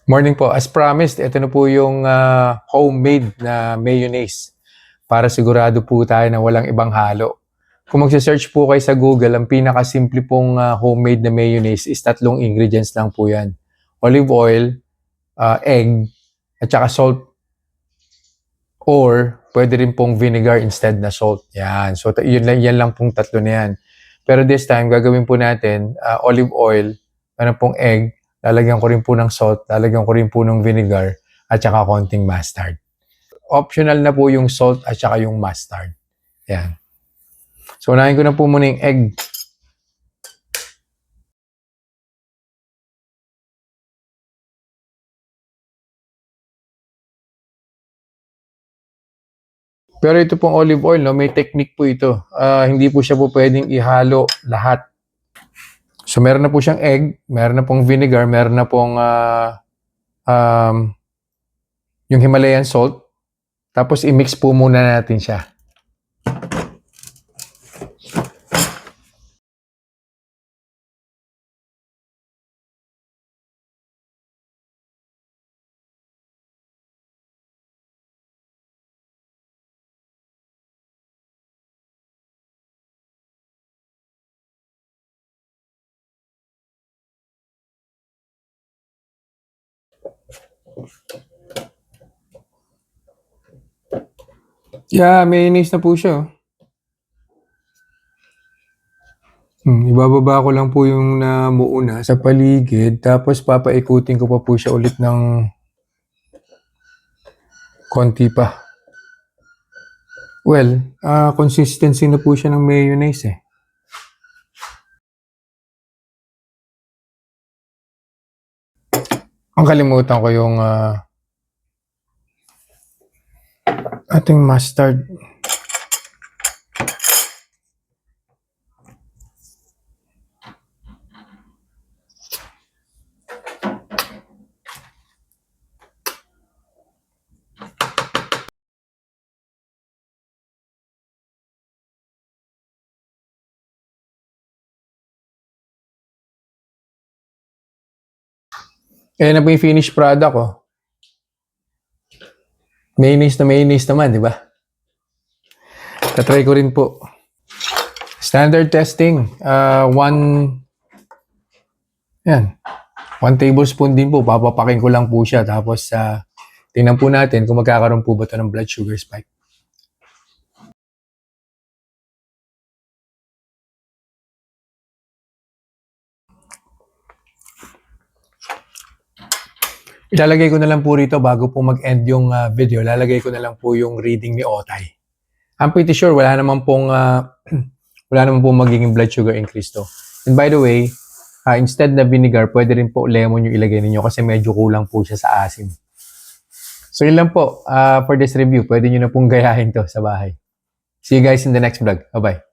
Morning po. As promised, ito na po yung homemade na mayonnaise para sigurado po tayo na walang ibang halo. Kung magse-search po kayo sa Google, ang pinakasimple pong homemade na mayonnaise is tatlong ingredients lang po yan. Olive oil, egg, at saka salt. Or pwede rin pong vinegar instead na salt. Yan. So yan lang pong tatlo na yan. Pero this time, gagawin po natin olive oil, meron pong egg, lalagyan ko rin po ng salt, lalagyan ko rin po ng vinegar, at saka konting mustard. Optional na po yung salt at saka yung mustard. Yan. So, unahin ko na po muna yung egg. Pero ito pong olive oil, no, may technique po ito. Hindi po siya po pwedeng ihalo lahat. So, meron na po siyang egg, meron na pong vinegar, meron na pong yung Himalayan salt. Tapos, i-mix po muna natin siya. Yeah, mayonnaise na po siya. Ibababa ko lang po yung namuuna sa paligid. Tapos papaikutin ko pa po siya ulit ng konti pa. Well, consistency na po siya ng mayonnaise eh. Ang kalimutan ko yung ating mustard. Ayan na po yung finished product oh. Mayonnaise na mayonnaise naman, di ba? Tatry ko rin po. Standard testing. Yan. 1 tablespoon din po. Papapakin ko lang po siya. Tapos, tingnan po natin kung magkakaroon po ba ito ng blood sugar spike. Ilalagay ko na lang po rito bago po mag-end yung video. Lalagay ko na lang po yung reading ni Otay. I'm pretty sure wala naman pong magiging blood sugar increase to. And by the way, instead na vinegar, pwede rin po lemon yung ilagay ninyo kasi medyo kulang po siya sa asim. So yun lang po for this review. Pwede nyo na pong gayahin to sa bahay. See you guys in the next vlog. Bye-bye.